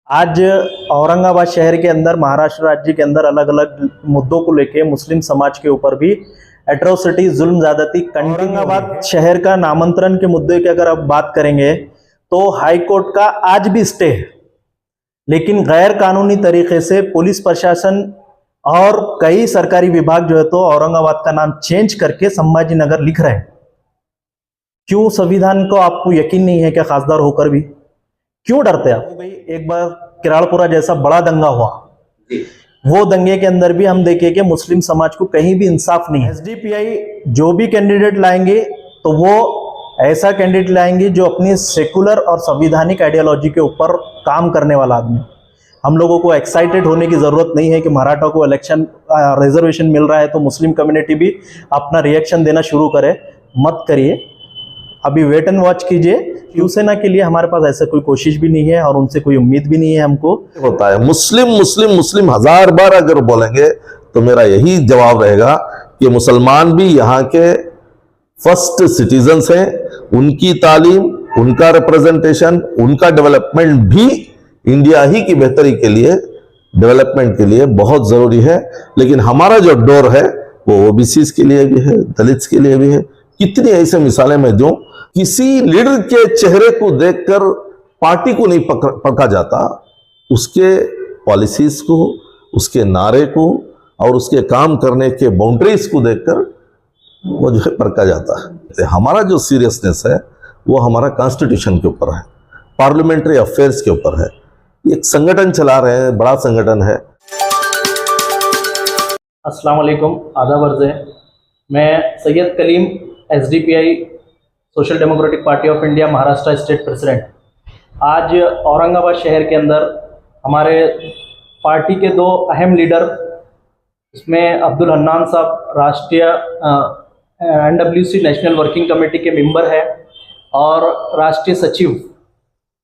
आज औरंगाबाद शहर के अंदर, महाराष्ट्र राज्य के अंदर अलग अलग मुद्दों को लेके मुस्लिम समाज के ऊपर भी एट्रोसिटी, जुल्म ज्यादती औरंगाबाद शहर का नामांतरण के मुद्दे की अगर आप बात करेंगे तो हाई कोर्ट का आज भी स्टे है, लेकिन गैर कानूनी तरीके से पुलिस प्रशासन और कई सरकारी विभाग जो है तो औरंगाबाद का नाम चेंज करके संभाजी नगर लिख रहे हैं। क्यों संविधान को आपको यकीन नहीं है क्या? खासदार होकर भी क्यों डरते आप? भाई एक बार किराड़पुरा जैसा बड़ा दंगा हुआ, वो दंगे के अंदर भी हम देखे कि मुस्लिम समाज को कहीं भी इंसाफ नहीं है। एसडीपीआई जो भी कैंडिडेट लाएंगे तो वो ऐसा कैंडिडेट लाएंगे जो अपनी सेकुलर और संवैधानिक आइडियोलॉजी के ऊपर काम करने वाला आदमी। हम लोगों को एक्साइटेड होने की जरूरत नहीं है कि मराठा को इलेक्शन रिजर्वेशन मिल रहा है तो मुस्लिम कम्युनिटी भी अपना रिएक्शन देना शुरू करे। मत करिए, अभी वेट एंड वॉच कीजिए। शिवसेना के लिए हमारे पास ऐसा कोई कोशिश भी नहीं है और उनसे कोई उम्मीद भी नहीं है हमको। होता है मुस्लिम मुस्लिम मुस्लिम 1000 बार अगर बोलेंगे तो मेरा यही जवाब रहेगा कि मुसलमान भी यहाँ के फर्स्ट सिटीजन्स हैं। उनकी तालीम, उनका रिप्रेजेंटेशन, उनका डेवलपमेंट भी इंडिया ही की बेहतरी के लिए, डेवलपमेंट के लिए बहुत जरूरी है। लेकिन हमारा जो डोर है वो ओबीसी के लिए भी है, दलित्स के लिए भी है। कितनी ऐसे मिसालें मैं दूं, किसी लीडर के चेहरे को देखकर पार्टी को नहीं परखा जाता, उसके पॉलिसीज को, उसके नारे को और उसके काम करने के बाउंड्रीज को देखकर वो जो है परखा जाता है। हमारा जो सीरियसनेस है वो हमारा कॉन्स्टिट्यूशन के ऊपर है, पार्लियामेंट्री अफेयर्स के ऊपर है। एक संगठन चला रहे हैं, बड़ा संगठन है। अस्सलाम वालेकुम, आदाब अर्ज़ है। मैं Syed Kaleem, SDPI Social Democratic Party of India Maharashtra state president. आज औरंगाबाद शहर के अंदर हमारे पार्टी के दो अहम लीडर, इसमें अब्दुल हन्नान साहब राष्ट्रीय एनडब्ल्यूसी नेशनल वर्किंग कमेटी के मेंबर है और राष्ट्रीय सचिव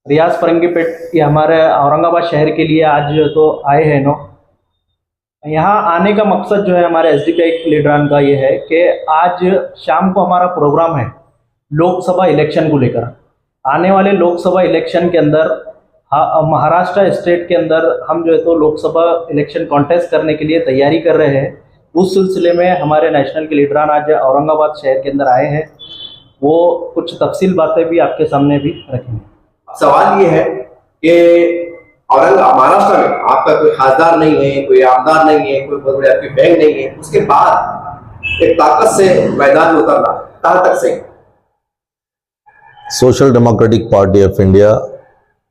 रियाज फरंगीपेट, ये हमारे औरंगाबाद शहर के लिए आज तो आए हैं। यहाँ आने का मकसद जो है हमारे एसडीपीआई लीडरान का ये है कि आज शाम को हमारा प्रोग्राम है लोकसभा इलेक्शन को लेकर। आने वाले लोकसभा इलेक्शन के अंदर महाराष्ट्र स्टेट के अंदर हम जो है तो लोकसभा इलेक्शन कॉन्टेस्ट करने के लिए तैयारी कर रहे हैं। उस सिलसिले में हमारे नेशनल के लीडरान आज औरंगाबाद शहर के अंदर आए हैं। वो कुछ तफसील बातें भी आपके सामने भी रखेंगे। सवाल ये है कि महाराष्ट्र में आपका कोई खासदार नहीं है, कोई आमदार नहीं है, कोई बहुत बड़े आपकी बैंक नहीं है, उसके बाद एक ताकत से मैदान में उतरना कहां तक सही? Social Democratic Party of India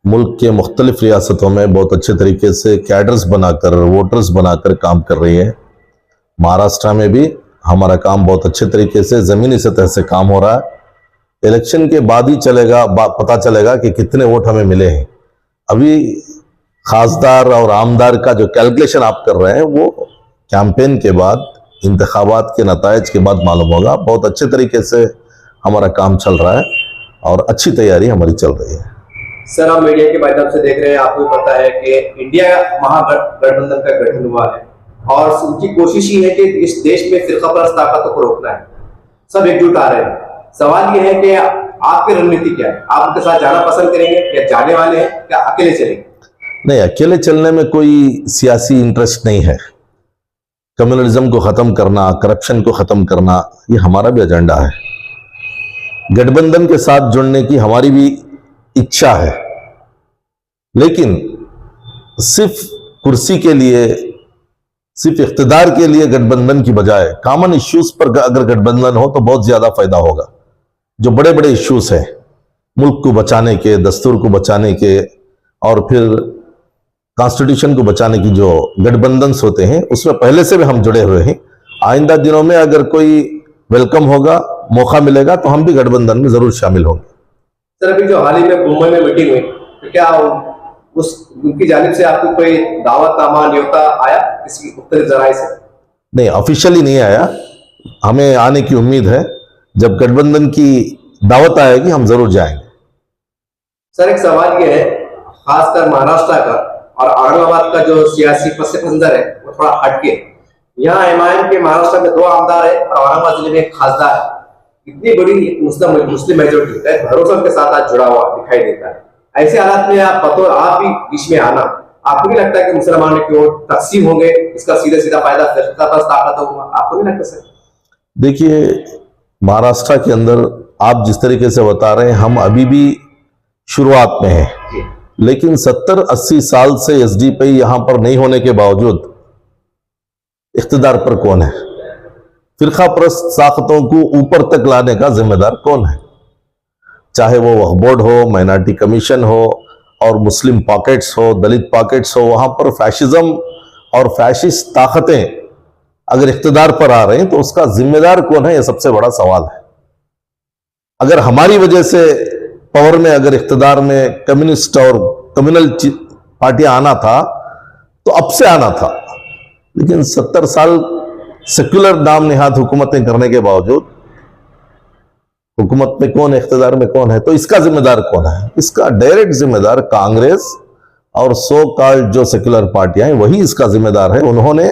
मुल्क के मुख्तलिफ रियासतों में बहुत अच्छे तरीके से कैडर्स बनाकर, वोटर्स बनाकर काम कर रही है। महाराष्ट्र में भी हमारा काम बहुत अच्छे तरीके से ज़मीनी सतह से काम हो रहा है। इलेक्शन के बाद ही पता चलेगा कि कितने वोट हमें मिले हैं। अभी खासदार और आमदार का जो कैलकुलेशन आप कर रहे हैं वो कैंपेन के बाद, इंतखाबात के नतायज के बाद मालूम होगा। बहुत अच्छे तरीके से हमारा काम चल रहा है और अच्छी तैयारी हमारी चल रही है। सर, हम मीडिया के माध्यम से देख रहे हैं, आपको पता है कि इंडिया महागठबंधन का गठन हुआ है और उनकी कोशिश ही है कि इस देश में फिरकापरस्त ताकतों को रोकना है। सब एकजुट आ रहे हैं। सवाल यह है कि आपकी रणनीति क्या है? आप उनके साथ जाना पसंद करेंगे या जाने वाले हैं, क्या अकेले चलेंगे? नहीं, अकेले चलने में कोई सियासी इंटरेस्ट नहीं है। कम्युनलिज्म को खत्म करना, करप्शन को खत्म करना, ये हमारा भी एजेंडा है। गठबंधन के साथ जुड़ने की हमारी भी इच्छा है, लेकिन सिर्फ कुर्सी के लिए, सिर्फ इख्तिदार के लिए गठबंधन की बजाय कॉमन इश्यूज पर अगर गठबंधन हो तो बहुत ज्यादा फायदा होगा। जो बड़े बड़े इश्यूज हैं मुल्क को बचाने के, दस्तूर को बचाने के और फिर कॉन्स्टिट्यूशन को बचाने की जो गठबंधन होते हैं, उसमें पहले से भी हम जुड़े हुए हैं। आइंदा दिनों में अगर कोई वेलकम होगा, मौका मिलेगा तो हम भी गठबंधन में जरूर शामिल होंगे। सर, अभी जो हाल ही में मुंबई में मीटिंग हुई, तो क्या उनकी जानिब से आपको कोई दावतनामा, न्योता आया किसी मुख्तलिफ जराए से? नहीं, ऑफिशियली नहीं आया। हमें आने की उम्मीद है। जब गठबंधन की दावत आएगी हम जरूर जाएंगे। सर, एक सवाल ये है, खासकर महाराष्ट्र का और औरंगाबाद का जो सियासी पस मंजर है वो थोड़ा हटके। यहाँ एमआईएम के महाराष्ट्र में 2 आमदार है और औरंगाबाद जिले में एक खासदार है। इतनी बड़ी मुस्लिम मेजोरिटी है, भरोसा के साथ आज जुड़ा हुआ दिखाई देता है। ऐसे हालात में आप भी बीच में आना, आपको नहीं लगता कि मुसलमानों की ओर तकसीम होंगे, इसका सीधा सीधा फायदा फिरकापरस्त ताकतों को, आपको नहीं लगता सर? देखिए, महाराष्ट्र के अंदर आप जिस तरीके से बता रहे हैं, हम अभी भी शुरुआत में हैं, जी। लेकिन 70-80 साल से एसडीपी यहां पर नहीं होने के बावजूद इख्तिदार पर कौन है? फिरका परस्त ताकतों को ऊपर तक लाने का जिम्मेदार कौन है? चाहे वो वक्फ बोर्ड हो, माइनॉरिटी कमीशन हो और मुस्लिम पॉकेट्स हो, दलित पॉकेट्स हो, वहां पर फैशिज्म और फैशिस्ट ताकतें अगर इख्तिदार पर आ रहे हैं तो उसका जिम्मेदार कौन है? यह सबसे बड़ा सवाल है। अगर हमारी वजह से पावर में, अगर इख्तिदार में कम्युनिस्ट और कम्युनल पार्टियां आना था तो अब से आना था, लेकिन 70 साल सेक्युलर नाम निहाद हुकूमतें करने के बावजूद हुकूमत में कौन है, इख्तिदार में कौन है? तो इसका जिम्मेदार कौन है? इसका डायरेक्ट जिम्मेदार कांग्रेस और सो कॉल्ड जो सेक्युलर पार्टियां हैं वही इसका जिम्मेदार है। उन्होंने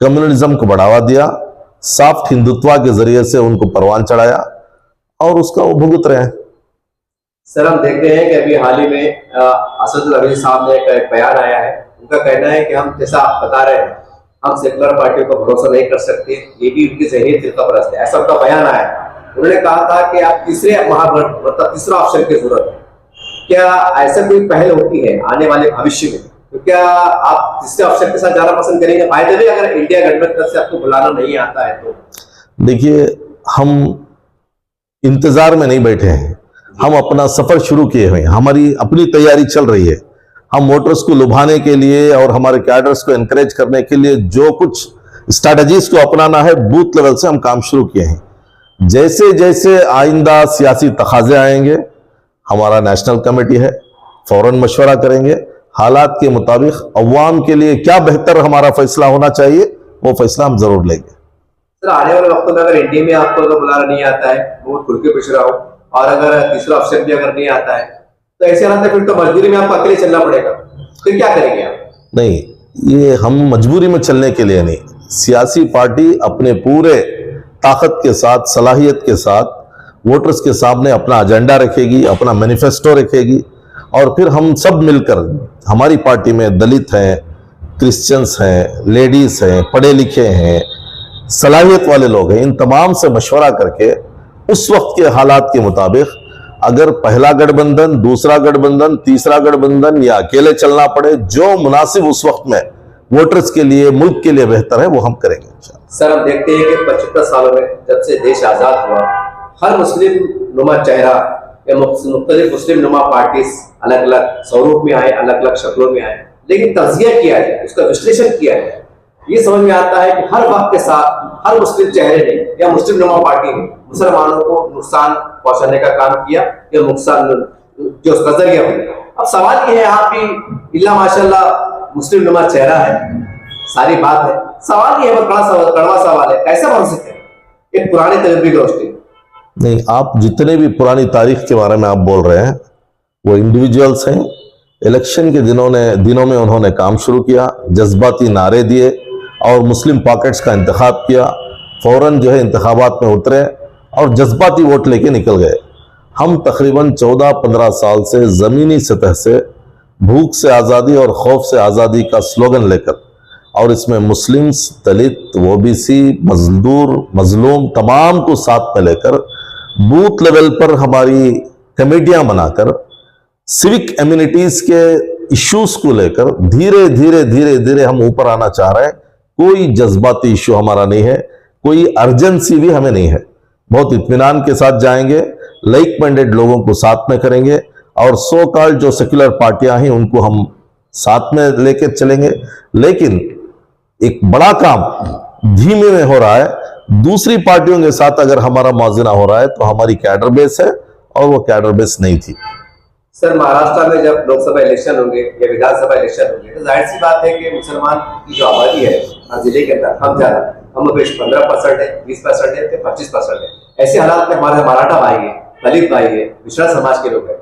कम्युनलिज्म को बढ़ावा दिया, सॉफ्ट हिंदुत्व के जरिए से उनको परवान चढ़ाया और उसका वो भुगत रहे हैं। सर, हम देख रहे हैं कि अभी हाल ही में असद रवी साहब ने एक बयान आया है, उनका कहना है कि हम, जैसा आप बता रहे हैं, हम सेकुलर पार्टियों पर भरोसा नहीं कर सकते, ये भी उनकी ज़हनियत फिरकापरस्त है, ऐसा उनका बयान आया है। उन्होंने कहा था कि आप तीसरे महागठबंधन, मतलब तीसरा ऑप्शन की जरूरत है। क्या ऐसा कोई पहल होती है आने वाले भविष्य में, तो क्या आप तीसरे ऑप्शन के साथ जाना पसंद करेंगे? फायदे भी अगर इंडिया गठबंधन से आपको बुलाना नहीं आता है तो? देखिए, हम इंतजार में नहीं बैठे हैं, हम अपना सफर शुरू किए हुए हैं, हमारी अपनी तैयारी चल रही है। हम वोटर्स को लुभाने के लिए और हमारे कैडर्स को एनकरेज करने के लिए जो कुछ स्ट्रैटेजीज को अपनाना है, बूथ लेवल से हम काम शुरू किए हैं। जैसे जैसे आइंदा सियासी तकाजे आएंगे, हमारा नेशनल कमेटी है, फौरन मशवरा करेंगे, हालात के मुताबिक अवाम के लिए क्या बेहतर हमारा फैसला होना चाहिए वो फैसला हम जरूर लेंगे। सर, आने वाले वक्तों में अगर इंडिया में आपको अगर बुलाना नहीं आता है, बहुत खुल के पूछ रहा हूँ, और अगर तीसरा ऑप्शन भी अगर नहीं आता है तो ऐसे हालात में फिर तो मजबूरी में आपको अकेले चलना पड़ेगा, फिर क्या करेंगे आप? नहीं, ये हम मजबूरी में चलने के लिए नहीं, सियासी पार्टी अपने पूरे ताकत के साथ, सलाहियत के साथ वोटर्स के सामने अपना एजेंडा रखेगी, अपना मैनिफेस्टो रखेगी, और फिर हम सब मिलकर, हमारी पार्टी में दलित हैं, क्रिश्चियंस हैं, लेडीज हैं, पढ़े लिखे हैं, सलाहियत वाले लोग हैं, इन तमाम से मशवरा करके उस वक्त के हालात के मुताबिक अगर पहला गठबंधन, दूसरा गठबंधन, तीसरा गठबंधन या अकेले चलना पड़े, जो मुनासिब उस वक्त में वोटर्स के लिए, मुल्क के लिए बेहतर है वो हम करेंगे। सर, हम देखते हैं कि 75 सालों में जब से देश आजाद हुआ, हर मुस्लिम नुमा चेहरा या मुख्तलिफ मुस्लिम नुमा पार्टीज अलग अलग स्वरूप में आए, अलग अलग शक्लों में आए, लेकिन तज्जिया किया जाए, उसका विश्लेषण किया जाए, ये समझ में आता है कि हर वक्त के साथ हर मुस्लिम चेहरे ने या मुस्लिम नुमा पार्टी ने मुसलमानों को नुकसान पहुंचाने का काम किया या नुकसान जो उसका जरिया बना। अब सवाल ये है, आप भी इल्ला माशाल्लाह मुस्लिम नुमा चेहरा है, सारी बात है, सवाल ये है, बड़ा सवाल, कड़वा सवाल है, कैसे बन सकते हैं एक पुराने तजर्बे की रोशनी? नहीं, आप जितने भी पुरानी तारीख के बारे में आप बोल रहे हैं वो इंडिविजुअल्स हैं। इलेक्शन के दिनों में उन्होंने काम शुरू किया, जज्बाती नारे दिए और मुस्लिम पॉकेट्स का इंतखाब किया, फौरन जो है इंतखाबात में उतरे और जज्बाती वोट लेके निकल गए। हम तकरीबन 14-15 साल से ज़मीनी सतह से भूख से आज़ादी और खौफ से आज़ादी का स्लोगन लेकर, और इसमें मुस्लिम्स, दलित, ओबीसी, मजदूर, मजलूम तमाम को साथ में लेकर बूथ लेवल पर हमारी कमेटियां बनाकर सिविक एम्यूनिटीज के इश्यूज को लेकर धीरे धीरे हम ऊपर आना चाह रहे हैं। कोई जज्बाती इश्यू हमारा नहीं है, कोई अर्जेंसी भी हमें नहीं है। बहुत इत्मीनान के साथ जाएंगे, लाइक माइंडेड लोगों को साथ में करेंगे और सो कॉल्ड जो सेक्युलर पार्टियां हैं उनको हम साथ में लेकर चलेंगे। लेकिन एक बड़ा काम धीमे में हो रहा है, दूसरी पार्टियों के साथ अगर हमारा मौजना हो रहा है तो हमारी कैडर बेस है और वो कैडर बेस नहीं थी। सर, महाराष्ट्र में जब लोकसभा इलेक्शन होंगे या विधानसभा इलेक्शन होंगे तो जाहिर सी बात है कि मुसलमान की जो आबादी है हर जिले के अंदर कम ज्यादा, हम लोग 15% है, 20% है, 25% है। ऐसे हालात में हमारे मराठा भाई है, दलित भाई है, मिश्रा समाज के लोग हैं।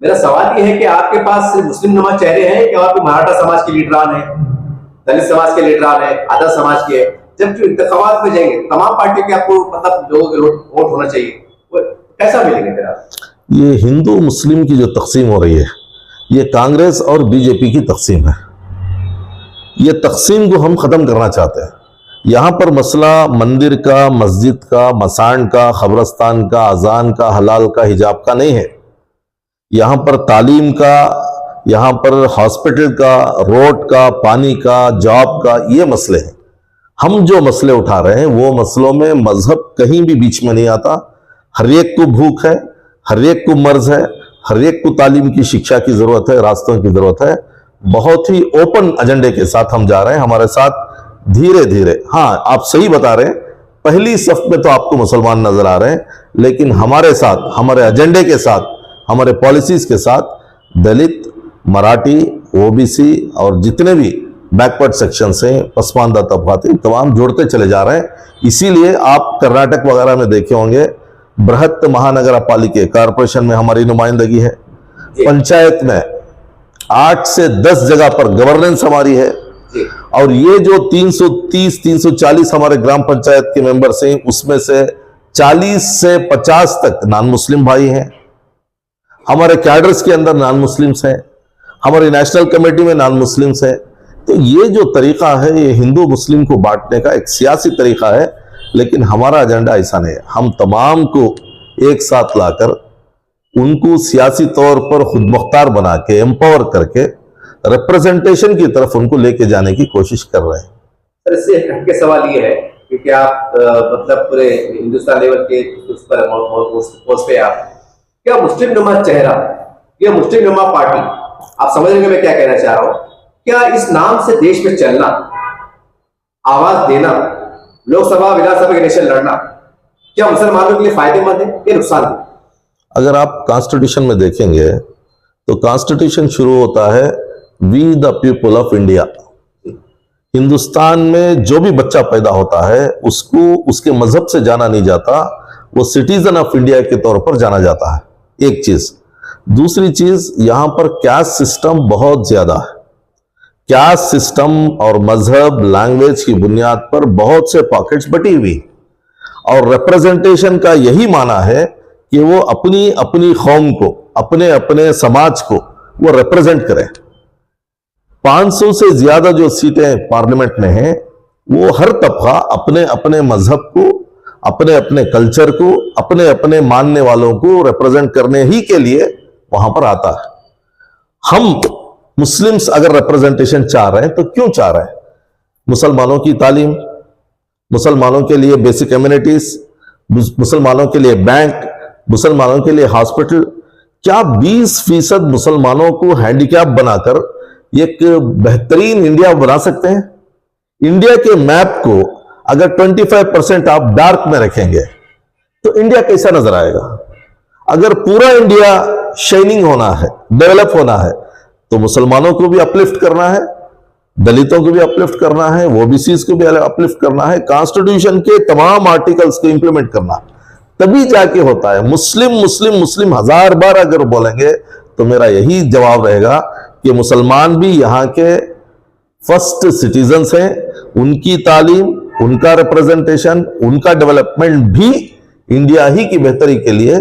मेरा सवाल ये है कि आपके पास सिर्फ मुस्लिम नुमा चेहरे हैं कि आपके मराठा समाज के लीडरान है, दलित समाज के लीडरान है, आधा समाज के? जब जो इंतखाबात में जाएंगे तमाम पार्टियों के आपको मतलब लोगों के वोट होना चाहिए, वो कैसा मिलेंगे फिर आप? ये हिंदू मुस्लिम की जो तकसीम हो रही है ये कांग्रेस और बीजेपी की तकसीम है। ये तकसीम को हम खत्म करना चाहते हैं। यहां पर मसला मंदिर का, मस्जिद का, मसान का, खबरस्तान का, अजान का, हलाल का, हिजाब का नहीं है। यहां पर तालीम का, यहां पर हॉस्पिटल का, रोड का, पानी का, जॉब का, ये मसले हैं। हम जो मसले उठा रहे हैं वो मसलों में मजहब कहीं भी बीच में नहीं आता। हर एक को भूख है, हर एक को मर्ज है, हर एक को तालीम की शिक्षा की जरूरत है, रास्तों की जरूरत है। बहुत ही ओपन एजेंडे के साथ हम जा रहे हैं। हमारे साथ धीरे धीरे, हाँ आप सही बता रहे हैं, पहली सफ में तो आपको मुसलमान नजर आ रहे हैं, लेकिन हमारे साथ, हमारे एजेंडे के साथ, हमारे पॉलिसीज के साथ दलित, मराठी, ओबीसी और जितने भी बैकवर्ड सेक्शन हैं, पसमानदा तबकात, तमाम जोड़ते चले जा रहे हैं। इसीलिए आप कर्नाटक वगैरह में देखे होंगे, बृहत महानगर पालिका कारपोरेशन में हमारी नुमाइंदगी है, पंचायत में 8 से 10 जगह पर गवर्नेंस हमारी है, और ये जो 330-340 हमारे ग्राम पंचायत के मेंबर्स हैं, उसमें से 40 से 50 तक नॉन मुस्लिम भाई हैं। हमारे कैडर्स के अंदर नॉन मुस्लिम्स हैं, हमारी नेशनल कमेटी में नॉन मुस्लिम्स हैं। तो ये जो तरीका है, ये हिंदू मुस्लिम को बांटने का एक सियासी तरीका है, लेकिन हमारा एजेंडा ऐसा नहीं है। हम तमाम को एक साथ लाकर उनको सियासी तौर पर खुद मुख्तार बना के, एम्पावर करके रिप्रेजेंटेशन की तरफ उनको लेके जाने की कोशिश कर रहे हैं। सर, इससे हट के सवाल ये है, क्योंकि आप मतलब पूरे हिंदुस्तान लेवल के उस पर पोस्ट पे आप, क्या मुस्लिम नुमा चेहरा, या मुस्लिम नुमा पार्टी, आप समझ रहे हैं मैं क्या कहना चाह रहा हूं? क्या इस नाम से देश में चलना, आवाज देना, लोकसभा विधानसभा के इलेक्शन लड़ना, क्या मुसलमानों के लिए फायदेमंद है या नुकसान है? अगर आप कॉन्स्टिट्यूशन में देखेंगे तो कॉन्स्टिट्यूशन शुरू होता है we the people of India. Hindustan में जो भी बच्चा पैदा होता है उसको उसके मजहब से जाना नहीं जाता, वो सिटीजन ऑफ इंडिया के तौर पर जाना जाता है, एक चीज। दूसरी चीज, यहां पर कैस्ट सिस्टम बहुत ज्यादा है। कैस्ट सिस्टम और मजहब, लैंग्वेज की बुनियाद पर बहुत से पॉकेट्स बटी हुई, और रिप्रेजेंटेशन का यही माना है कि वो अपनी अपनी कौम को, अपने अपने समाज को वो रिप्रेजेंट करें। 500 से ज्यादा जो सीटें पार्लियामेंट में हैं, वो हर तबका अपने अपने मजहब को, अपने अपने कल्चर को, अपने अपने मानने वालों को रिप्रेजेंट करने ही के लिए वहां पर आता है। हम मुस्लिम्स अगर रिप्रेजेंटेशन चाह रहे हैं तो क्यों चाह रहे हैं? मुसलमानों की तालीम, मुसलमानों के लिए बेसिक एमिनिटीज, मुसलमानों के लिए बैंक, मुसलमानों के लिए हॉस्पिटल। क्या 20% मुसलमानों को हैंडीकैप बनाकर एक बेहतरीन इंडिया बना सकते हैं? इंडिया के मैप को अगर 25% आप डार्क में रखेंगे तो इंडिया कैसा नजर आएगा? अगर पूरा इंडिया शाइनिंग होना है, डेवलप होना है, तो मुसलमानों को भी अपलिफ्ट करना है, दलितों को भी अपलिफ्ट करना है, ओबीसीज को भी अपलिफ्ट करना है, कॉन्स्टिट्यूशन के तमाम आर्टिकल्स को इंप्लीमेंट करना, तभी जाके होता है। मुस्लिम मुस्लिम मुस्लिम 1000 बार अगर बोलेंगे तो मेरा यही जवाब रहेगा कि मुसलमान भी यहाँ के फर्स्ट सिटीजन्स हैं। उनकी तालीम, उनका रिप्रेजेंटेशन, उनका डेवलपमेंट भी इंडिया ही की बेहतरी के लिए,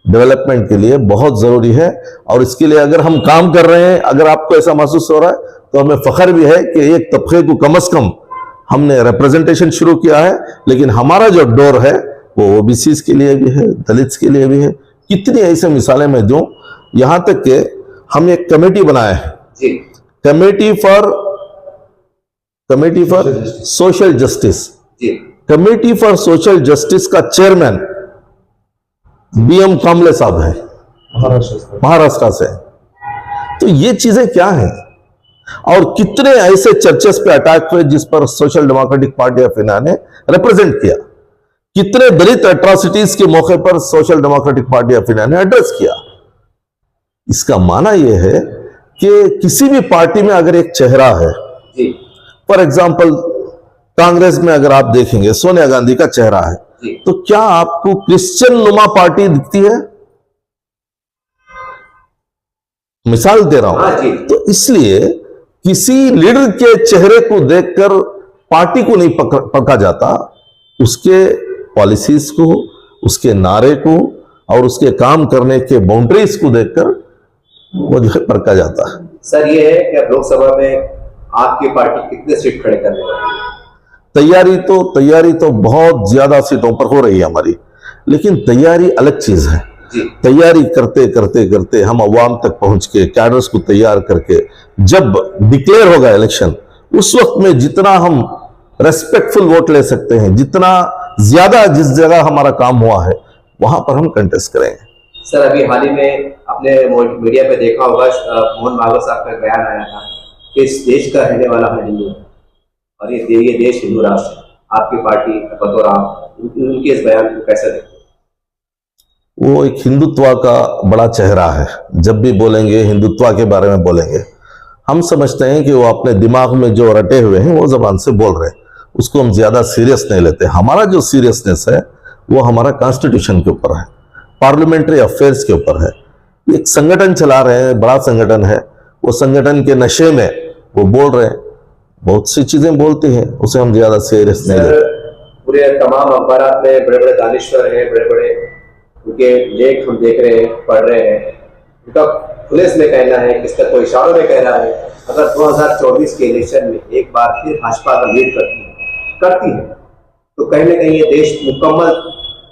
डेवलपमेंट के लिए बहुत जरूरी है। और इसके लिए अगर हम काम कर रहे हैं, अगर आपको ऐसा महसूस हो रहा है, तो हमें फख्र भी है कि एक तबके को कम से कम हमने रिप्रेजेंटेशन शुरू किया है। लेकिन हमारा जो डोर है वो ओबीसीज के लिए भी है, दलित्स के लिए भी है। कितनी ऐसे मिसालें मैं दूं, यहां तक कि हम एक कमेटी बनाए हैं, committee for social justice. Committee for social justice का चेयरमैन बीएम कामले साहब है, महाराष्ट्र से। तो ये चीजें क्या हैं? और कितने ऐसे चर्चेस पे अटैक हुए जिस पर social Democratic Party of India ने रिप्रेजेंट किया? कितने दलित एट्रोसिटीज के मौके पर social Democratic Party of India ने एड्रेस किया? इसका माना यह है कि किसी भी पार्टी में अगर एक चेहरा है, फॉर एग्जाम्पल कांग्रेस में अगर आप देखेंगे सोनिया गांधी का चेहरा है, तो क्या आपको क्रिश्चियन नुमा पार्टी दिखती है? मिसाल दे रहा हूं। तो इसलिए किसी लीडर के चेहरे को देखकर पार्टी को नहीं पकड़ा जाता, उसके पॉलिसीज को, उसके नारे को और उसके काम करने के बाउंड्रीज को देखकर वो जो है परखा जाता है। सर ये है कि अब लोकसभा में आपकी पार्टी कितने सीट खड़े करने वाली है? तैयारी तो बहुत ज्यादा सीटों पर हो रही है हमारी, लेकिन तैयारी अलग चीज है। जी तैयारी करते करते करते हम अवाम तक पहुंच के कैडर्स को तैयार करके जब डिक्लेयर होगा इलेक्शन, उस वक्त में जितना हम रेस्पेक्टफुल वोट ले सकते हैं, जितना ज्यादा जिस जगह हमारा काम हुआ है वहां पर हम कंटेस्ट करेंगे। सर, अभी हाल ही में आपने मीडिया पे देखा होगा, मोहन भागवत साहब का बयान आया था कि इस देश का रहने वाला है हिंदू और ये देश हिंदू राष्ट्र है। आपकी पार्टी बतौर आप उनके इस बयान को कैसे देखते हैं? वो एक हिंदुत्व का बड़ा चेहरा है, जब भी बोलेंगे हिंदुत्व के बारे में बोलेंगे। हम समझते हैं कि वो अपने दिमाग में जो रटे हुए हैं वो जबान से बोल रहे हैं, उसको हम ज्यादा सीरियस नहीं लेते। हमारा जो सीरियसनेस है वो हमारा कॉन्स्टिट्यूशन के ऊपर है, पार्लियामेंट्री अफेयर्स के ऊपर है। एक संगठन चला रहे हैं, बड़ा संगठन है, वो संगठन के नशे में वो बोल रहे हैं, बहुत सी चीजें बोलती हैं, उसे हम ज्यादा सीरियस नहीं लेते। पूरे तमाम अखबार में बड़े बड़े दानिश्वर हैं, बड़े बड़े उनके लेख हम देख रहे हैं, पढ़ रहे हैं। उनका पुलिस में कहना है, किसका कोई इशारों में कह रहा है, अगर 2024 के इलेक्शन में एक बार फिर भाजपा का लीड करती है तो कहीं ना कहीं ये देश मुकम्मल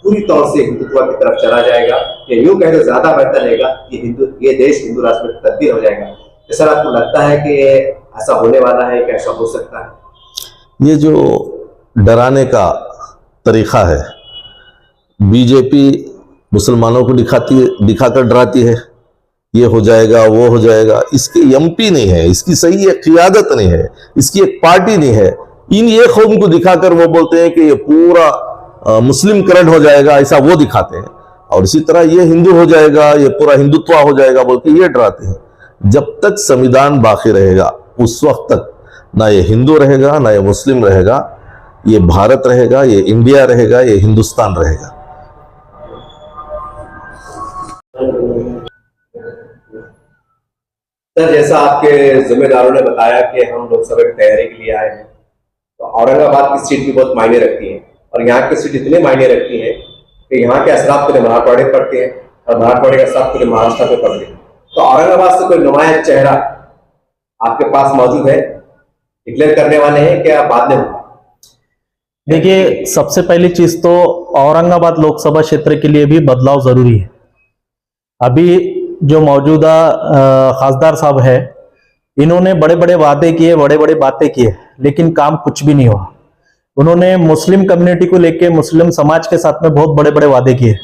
पूरी तौर से हिंदुत्व की तरफ चला जाएगा। ये यूं कहे तो ज्यादा बेहतर रहेगा कि ये देश हिंदू राष्ट्र में तब्दील हो जाएगा। तो सर, आपको लगता है कि ऐसा होने वाला है, कि ऐसा हो सकता है? ये जो डराने का तरीका है, बीजेपी मुसलमानों को दिखाकर डराती है, ये हो जाएगा वो हो जाएगा। इसके एमपी नहीं है, इसकी सही एक क़ियादत नहीं है, इसकी एक पार्टी नहीं है। इन ये कौम को दिखाकर वो बोलते हैं कि ये पूरा मुस्लिम करण हो जाएगा, ऐसा वो दिखाते हैं। और इसी तरह ये हिंदू हो जाएगा, ये पूरा हिंदुत्व हो जाएगा बोल के ये डराते हैं। जब तक संविधान बाकी रहेगा उस वक्त तक ना ये हिंदू रहेगा ना ये मुस्लिम रहेगा, ये भारत रहेगा, ये इंडिया रहेगा, ये हिंदुस्तान रहेगा। सर, जैसा आपके जिम्मेदारों ने बताया कि हम लोकसभा की तैयारी के लिए आए हैं, तो औरंगाबाद की सीट भी बहुत मायने रखती है और यहाँ की सीट इतने मायने रखती है कि यहाँ के असराफ पूरे मराठवाड़े पड़ते हैं और मराठवाड़े के असराफ पूरे महाराष्ट्र पे पड़ते हैं। तो औरंगाबाद से कोई नुमाया चेहरा आपके पास मौजूद है, डिक्लेयर करने वाले हैं क्या बाद में होगा? देखिए, सबसे पहली चीज तो औरंगाबाद लोकसभा क्षेत्र के लिए भी बदलाव जरूरी है। अभी जो मौजूदा खासदार साहब है, इन्होंने बड़े बड़े वादे किए, बड़े बड़े बातें किए, लेकिन काम कुछ भी नहीं हुआ। उन्होंने मुस्लिम कम्युनिटी को लेके, मुस्लिम समाज के साथ में बहुत बड़े बड़े वादे किए,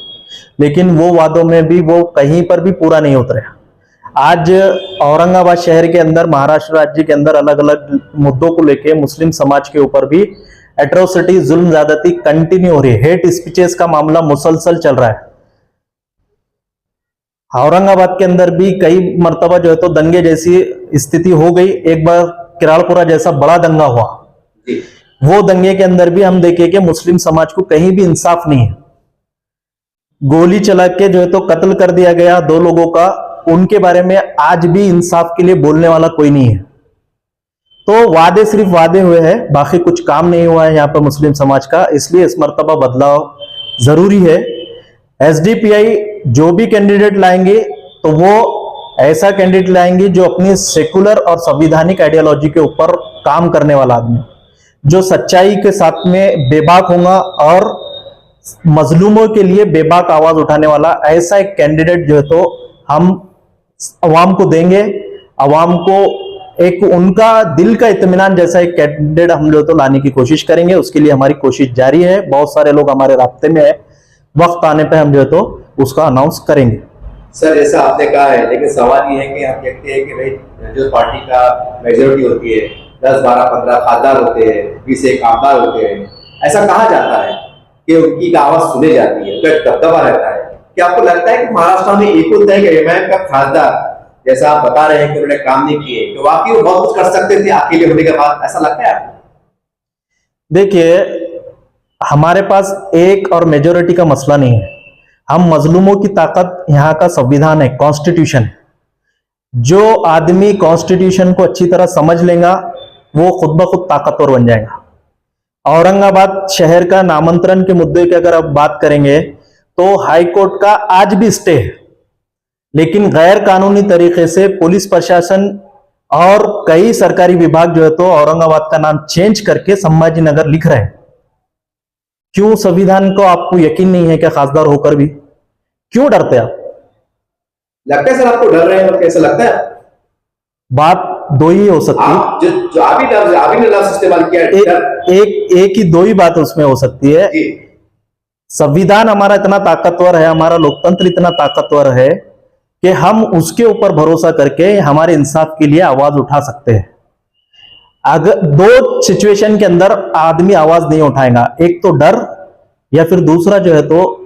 लेकिन वो वादों में भी वो कहीं पर भी पूरा नहीं उतरे। आज औरंगाबाद शहर के अंदर, महाराष्ट्र राज्य के अंदर अलग अलग मुद्दों को लेके मुस्लिम समाज के ऊपर भी एट्रोसिटी, जुल्म ज्यादती कंटिन्यू हो रही है। हेट स्पीचेस का मामला मुसलसल चल रहा है। औरंगाबाद के अंदर भी कई मर्तबा जो है तो दंगे जैसी स्थिति हो गई। एक बार किराड़पुरा जैसा बड़ा दंगा हुआ, वो दंगे के अंदर भी हम देखे कि मुस्लिम समाज को कहीं भी इंसाफ नहीं है। गोली चला के जो है तो कत्ल कर दिया गया 2 लोगों का, उनके बारे में आज भी इंसाफ के लिए बोलने वाला कोई नहीं है। तो वादे सिर्फ वादे हुए हैं, बाकी कुछ काम नहीं हुआ है यहाँ पर मुस्लिम समाज का। इसलिए इस मर्तबा बदलाव जरूरी है। एसडीपीआई जो भी कैंडिडेट लाएंगे तो वो ऐसा कैंडिडेट लाएंगे जो अपनी सेकुलर और संवैधानिक आइडियोलॉजी के ऊपर काम करने वाला आदमी, जो सच्चाई के साथ में बेबाक होगा और मजलूमों के लिए बेबाक आवाज उठाने वाला, ऐसा एक कैंडिडेट जो है तो हम अवाम को देंगे। अवाम को एक उनका दिल का इत्मीनान जैसा एक कैंडिडेट हम जो तो लाने की कोशिश करेंगे। उसके लिए हमारी कोशिश जारी है। बहुत सारे लोग हमारे रास्ते में है, वक्त आने पे हम जो है तो उसका अनाउंस करेंगे। सर, जैसा आपने कहा है, लेकिन सवाल ये है कि हम देखते हैं कि भाई जो पार्टी का मेजोरिटी होती है, 10, 12, 15 खासदार होते हैं, 20 एक आमदार होते हैं, ऐसा कहा जाता है कि उनकी आवाज सुनी जाती है, उनका दबदबा रहता है। क्या आपको लगता है कि महाराष्ट्र में एक होता है कि एमआईएम का खासदार, जैसा आप बता रहे हैं कि उन्होंने काम नहीं किए, तो वाकई वो बहुत कुछ कर सकते थे अकेले होने के बाद, ऐसा लगता है आपको? देखिए, हमारे पास एक और मेजोरिटी का मसला नहीं है। हम मजलूमों की ताकत यहाँ का संविधान है, कॉन्स्टिट्यूशन है। जो आदमी कॉन्स्टिट्यूशन को अच्छी तरह समझ लेगा वो खुद ब खुद ताकतवर बन जाएगा। औरंगाबाद शहर का नामांतरण के मुद्दे की अगर आप बात करेंगे तो हाई कोर्ट का आज भी स्टे है। लेकिन गैर कानूनी तरीके से पुलिस प्रशासन और कई सरकारी विभाग जो है तो औरंगाबाद का नाम चेंज करके संभाजी नगर लिख रहे हैं। क्यों संविधान को आपको यकीन नहीं है क्या? खासदार होकर भी क्यों डरते आप? लगता है सर आपको डर रहे हैं, और कैसा लगता है? बात दो ही हो सकती है। आप जो अभी ने लफ्ज इस्तेमाल किया है, डर। एक ही दो ही बात उसमें हो सकती है। जी। संविधान हमारा इतना ताकतवर है, हमारा लोकतंत्र इतना ताकतवर है कि हम उसके ऊपर भरोसा करके हमारे इंसाफ के लिए आवाज उठा सकते हैं। अगर दो सिचुएशन के अंदर आदमी आवाज नहीं उठाएगा, एक तो डर या फिर दूसरा जो है तो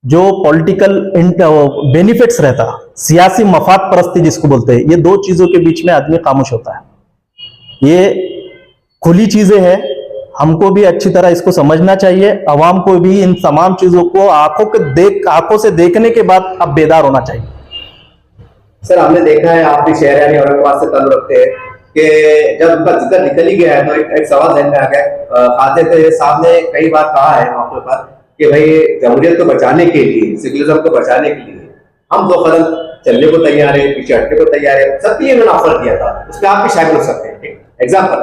जो पॉलिटिकल बेनिफिट्स रहता, सियासी मफाद परस्ती जिसको बोलते हैं, ये दो चीजों के बीच में आदमी खामोश होता है। ये खुली चीजें हैं, हमको भी अच्छी तरह इसको समझना चाहिए। अवाम को भी इन तमाम चीजों को आंखों से देखने के बाद अब बेदार होना चाहिए। सर हमने देखा है, आप भी शहर यानी औरंगाबाद से ताल्लुक रखते हैं कि जब उनका जिक्र निकल ही गया है तो एक सवाल ध्यान में आ गया। खाते साहब ने कई बार कहा है आपके पास कि भाई जमहूरियत को बचाने के लिए, सेक्युलरिज्म को बचाने के लिए हम दो कदम चलने को तैयार है, पीछे हटने को तैयार है। सब ये मैंने ऑफर किया था, उसमें आप भी शामिल हो सकते हैं। एग्जाम्पल,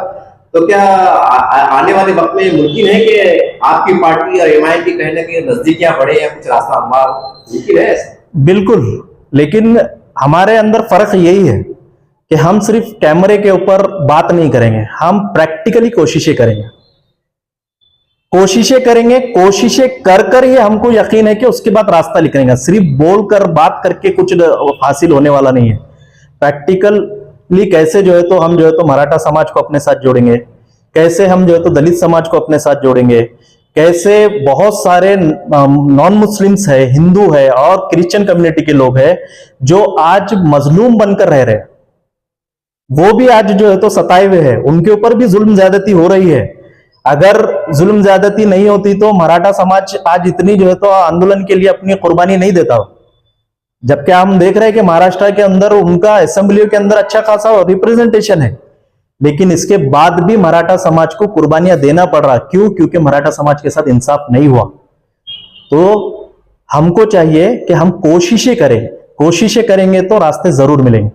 तो क्या आने वाले वक्त में मुमकिन है कि आपकी पार्टी और एमआईएम की कहीं ना कहीं नजदीकियां बढ़े या कुछ रास्ता हमवार मुमकिन है? बिल्कुल, लेकिन हमारे अंदर फर्क यही है कि हम सिर्फ कैमरे के ऊपर बात नहीं करेंगे, हम प्रैक्टिकली कोशिशें करेंगे। कोशिशें कर ही हमको यकीन है कि उसके बाद रास्ता निकलेगा। सिर्फ बोलकर बात करके कुछ हासिल होने वाला नहीं है। प्रैक्टिकली कैसे जो है तो हम जो है तो मराठा समाज को अपने साथ जोड़ेंगे, कैसे हम जो है तो दलित समाज को अपने साथ जोड़ेंगे, कैसे बहुत सारे नॉन मुस्लिम्स है, हिंदू है और क्रिश्चियन कम्युनिटी के लोग हैं जो आज मजलूम बनकर रह रहे हैं, वो भी आज जो है तो सताए हुए हैं, उनके ऊपर भी जुल्म ज्यादती हो रही है। अगर जुल्म ज्यादती नहीं होती तो मराठा समाज आज इतनी जो है तो आंदोलन के लिए अपनी कुर्बानी नहीं देता। जबकि हम देख रहे हैं कि महाराष्ट्र के अंदर उनका असेंबलियों के अंदर अच्छा खासा रिप्रेजेंटेशन है, लेकिन इसके बाद भी मराठा समाज को कुर्बानियां देना पड़ रहा। क्यों? क्योंकि मराठा समाज के साथ इंसाफ नहीं हुआ। तो हमको चाहिए कि हम कोशिशें करेंगे तो रास्ते जरूर मिलेंगे।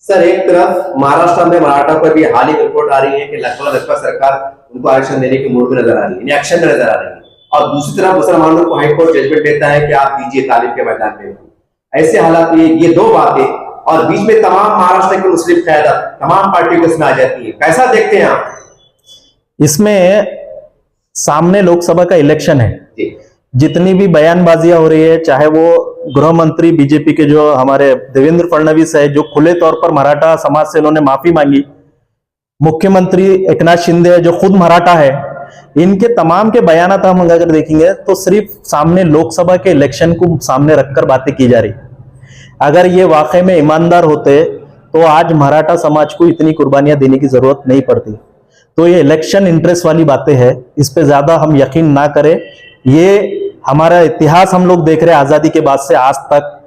सर एक तरफ महाराष्ट्र में मराठा पर भी हाल ही रिपोर्ट आ रही है कि लगभग सरकार उनको आरक्षण देने की मूड में नजर आ रही है, एक्शन में नजर आ रही है, और दूसरी तरफ मुसलमानों को हाईकोर्ट जजमेंट देता है कि आप दीजिए तालीम के मैदान में। ऐसे हालात में ये दो बातें और बीच में तमाम महाराष्ट्र की मुस्लिम क़यादत तमाम पार्टियों को सुना जाती है, कैसा देखते हैं आप? इसमें सामने लोकसभा का इलेक्शन है, जितनी भी बयानबाजियां हो रही है, चाहे वो गृह मंत्री बीजेपी के जो हमारे देवेंद्र फडणवीस है, जो खुले तौर पर मराठा समाज से इन्होंने माफी मांगी, मुख्यमंत्री एकनाथ शिंदे है जो खुद मराठा है, इनके तमाम के बयानात हम अगर देखेंगे तो सिर्फ सामने लोकसभा के इलेक्शन को सामने रखकर बातें की जा रही। अगर ये वाकई में ईमानदार होते तो आज मराठा समाज को इतनी कुर्बानियां देने की जरूरत नहीं पड़ती। तो ये इलेक्शन इंटरेस्ट वाली बातें हैं, इस पे ज्यादा हम यकीन ना करें। ये हमारा इतिहास हम लोग देख रहे हैं, आजादी के बाद से आज तक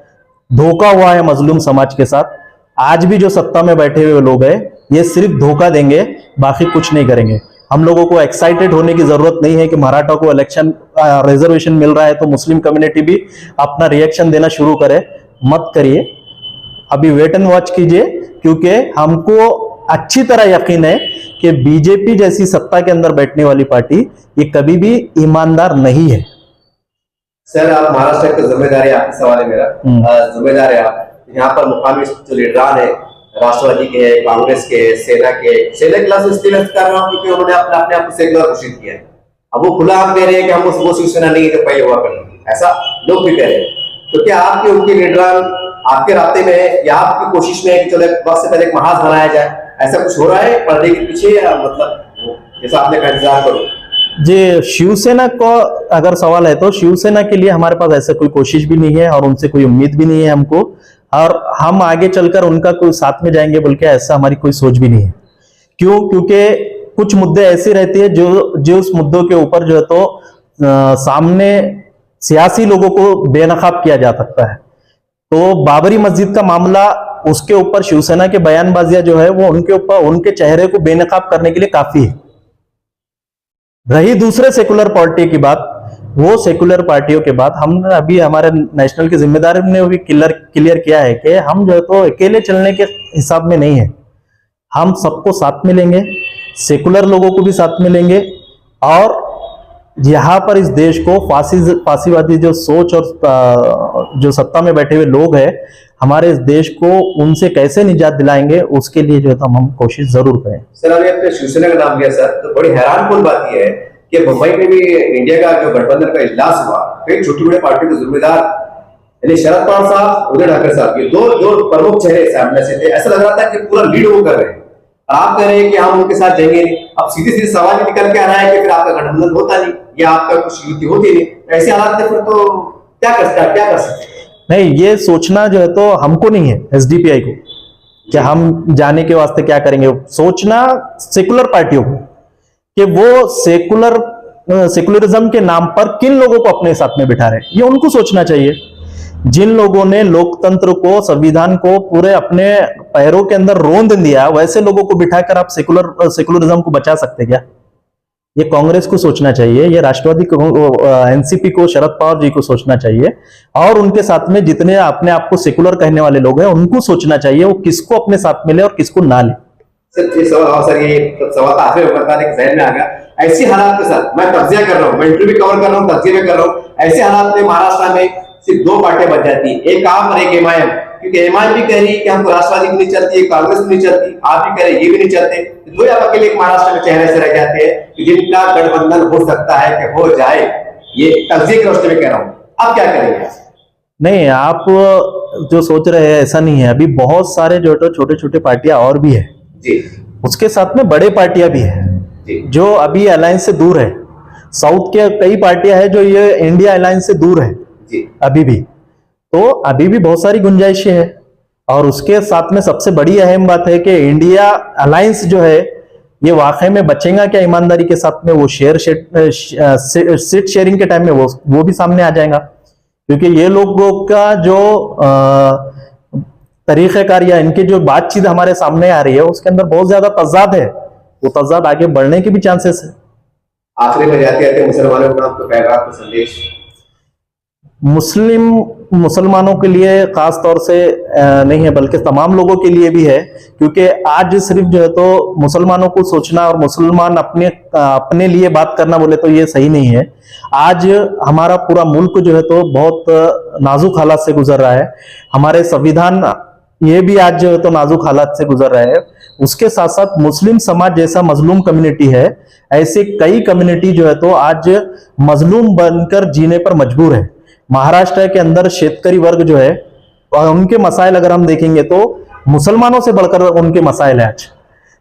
धोखा हुआ है मजलूम समाज के साथ। आज भी जो सत्ता में बैठे हुए लोग हैं ये सिर्फ धोखा देंगे, बाकी कुछ नहीं करेंगे। हम लोगों को एक्साइटेड होने की जरूरत नहीं है कि मराठा को इलेक्शन रिजर्वेशन मिल रहा है तो मुस्लिम कम्युनिटी भी अपना रिएक्शन देना शुरू करे। मत करिए, अभी वेट एंड वॉच कीजिए, क्योंकि हमको अच्छी तरह यकीन है कि बीजेपी जैसी सत्ता के अंदर बैठने वाली पार्टी ये कभी भी ईमानदार नहीं है। सर आप महाराष्ट्र की जिम्मेदारी, आपका सवाल है मेरा, जिम्मेदार है आप यहाँ पर मुकामी जो लीडरान है, राष्ट्रवादी के, कांग्रेस के, सेना के खिलाफ इसलिए कर रहा हूँ क्योंकि उन्होंने अपने आप को सेक्युलर घोषित किया है। अब वो खुला आप कह रहे हैं कि हम वो शिवसेना नहीं है जो पहले हुआ करनी, ऐसा लोग भी कह रहे हैं। तो क्या आपके उनके लीडरान आपके रास्ते में या आपकी कोशिश में है कि चलो वक्त से पहले एक महाज बनाया जाए, ऐसा कुछ हो रहा है पर्दे के पीछे, या मतलब जैसा आपने कहा इंतजार करो? जी, शिवसेना को अगर सवाल है तो शिवसेना के लिए हमारे पास ऐसा कोई कोशिश भी नहीं है और उनसे कोई उम्मीद भी नहीं है हमको, और हम आगे चलकर उनका कोई साथ में जाएंगे बोल के ऐसा हमारी कोई सोच भी नहीं है। क्यों? क्योंकि कुछ मुद्दे ऐसे रहते हैं जो उस मुद्दों के ऊपर जो है तो सामने सियासी लोगों को बेनकाब किया जा सकता है। तो बाबरी मस्जिद का मामला, उसके ऊपर शिवसेना के बयानबाजियां जो है वो उनके ऊपर उनके चेहरे को बेनकाब करने के लिए काफी है। रही दूसरे सेकुलर पार्टी की बात, वो सेकुलर पार्टियों के बाद हमने अभी हमारे नेशनल के जिम्मेदार ने भी क्लियर किया है कि हम जो है तो अकेले चलने के हिसाब में नहीं है, हम सबको साथ में लेंगे, सेकुलर लोगों को भी साथ में लेंगे, और यहाँ पर इस देश को फांसीवादी जो सोच और जो सत्ता में बैठे हुए लोग हैं, हमारे इस देश को उनसे कैसे निजात दिलाएंगे, उसके लिए जो है तो हम कोशिश जरूर करें। सर अभी आपने शिवसेना का नाम लिया सर, तो बड़ी हैरानकुन बात यह है कि मुंबई में भी इंडिया का जो गठबंधन का इजलास हुआ, कई छोटी बड़ी पार्टी के जिम्मेदार यानी शरद पवार साहब, उद्धव ठाकरे साहब, ये दो प्रमुख चेहरे सामने से थे। ऐसा लग रहा था कि पूरा लीड वो कर रहे हैं, आप कह रहे हैं कि हम उनके साथ जाएंगे नहीं। अब सीधे सीधे सवाल निकल के आ रहा है कि फिर आपका गठबंधन होता नहीं या आपका कुछ युति होती नहीं। ऐसे हालात में फिर तो क्या कर सकते हैं? नहीं, ये सोचना जो है तो हमको नहीं है, एसडीपीआई को, कि हम जाने के वास्ते क्या करेंगे। सोचना सेकुलर पार्टियों को कि वो सेकुलरिज्म के नाम पर किन लोगों को अपने साथ में बिठा रहे हैं, ये उनको सोचना चाहिए। जिन लोगों ने लोकतंत्र को, संविधान को पूरे अपने पैरों के अंदर रोंद दिया, वैसे लोगों को बिठाकर आप सेकुलरिज्म को बचा सकते क्या? ये कांग्रेस को सोचना चाहिए, ये राष्ट्रवादी एनसीपी को, शरद पवार जी को सोचना चाहिए, और उनके साथ में जितने अपने आप को सेकुलर कहने वाले लोग हैं उनको सोचना चाहिए वो किसको अपने साथ में ले और किसको ना ले। सर ये सवाल आखिरी जहन में आ गया, ऐसे हालात के साथ मैं तज्जिया कर रहा हूँ, मैं इंटरव्यू कवर कर रहा हूँ, तज्जिया भी कर रहा हूँ, ऐसे हालात में महाराष्ट्र में सिर्फ दो पार्टियां बच जाती है, एक आप और एक एमआईएम, क्योंकि एमआईएम भी कह रही है कि हमको राष्ट्रवादी भी नहीं चलती, कांग्रेस भी नहीं चलती, आप भी कह रहे हैं ये भी नहीं चलते, दो आप अकेले महाराष्ट्र में चेहरे से रह जाते हैं जिनका गठबंधन हो सकता है कि हो जाए। ये तज्जिए के रोशनी में कह रहा हूँ, आप क्या करेंगे? नहीं, आप जो सोच रहे हैं ऐसा नहीं है। अभी बहुत सारे जो छोटे छोटे पार्टियां और भी है जी, उसके साथ में बड़े पार्टियां भी है जो अभी अलायंस से दूर है। साउथ के कई पार्टियां हैं जो ये इंडिया अलायंस से दूर है अभी भी, तो अभी भी बहुत सारी गुंजाइशें हैं। और उसके साथ में सबसे बड़ी अहम बात है कि इंडिया अलायंस जो है ये वाकई में बचेगा क्या ईमानदारी के साथ में? वो सीट शेयरिंग के टाइम में वो भी सामने आ जाएगा, क्योंकि ये लोगों का जो तरीक़ेकार या इनकी जो बातचीत हमारे सामने आ रही है उसके अंदर बहुत ज्यादा तजाद है, वो तजाद आगे बढ़ने के भी चांसेस है। आखिरी में जाते जाते मुसलमानों को आपको पैगाम, संदेश मुसलमानों के लिए खास तौर से नहीं है बल्कि तमाम लोगों के लिए भी है, क्योंकि आज सिर्फ जो है तो मुसलमानों को सोचना और मुसलमान अपने लिए बात करना बोले तो ये सही नहीं है। आज हमारा पूरा मुल्क जो है तो बहुत नाजुक हालात से गुजर रहा है, हमारे संविधान ये भी आज जो है तो नाजुक हालात से गुजर रहा है। उसके साथ साथ मुस्लिम समाज जैसा मजलूम कम्युनिटी है, ऐसे कई कम्युनिटी जो है तो आज मजलूम बनकर जीने पर मजबूर है। महाराष्ट्र के अंदर शेतकरी वर्ग जो है और उनके मसाइल अगर हम देखेंगे तो मुसलमानों से बढ़कर उनके मसाइल है आज।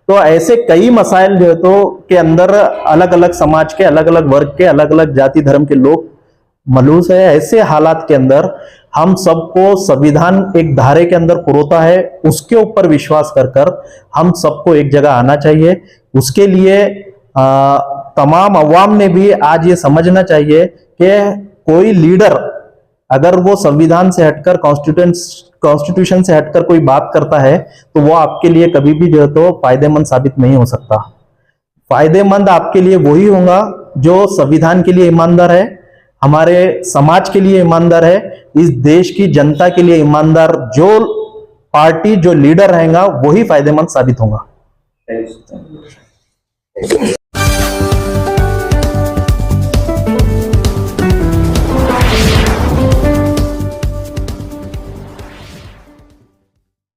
तो ऐसे कई मसाइल जो है तो के अंदर अलग अलग समाज के, अलग अलग वर्ग के, अलग अलग जाति धर्म के लोग मलूस है। ऐसे हालात के अंदर हम सबको संविधान एक धारे के अंदर पुरोता है, उसके ऊपर विश्वास कर हम सबको एक जगह आना चाहिए। उसके लिए तमाम अवाम ने भी आज ये समझना चाहिए कि कोई लीडर अगर वो संविधान से हटकर, कॉन्स्टिट्यूशन से हटकर कोई बात करता है तो वो आपके लिए कभी भी जो है तो फायदेमंद साबित नहीं हो सकता। फायदेमंद आपके लिए वही होगा जो संविधान के लिए ईमानदार है, हमारे समाज के लिए ईमानदार है, इस देश की जनता के लिए ईमानदार जो पार्टी, जो लीडर रहेगा वही फायदेमंद साबित होगा।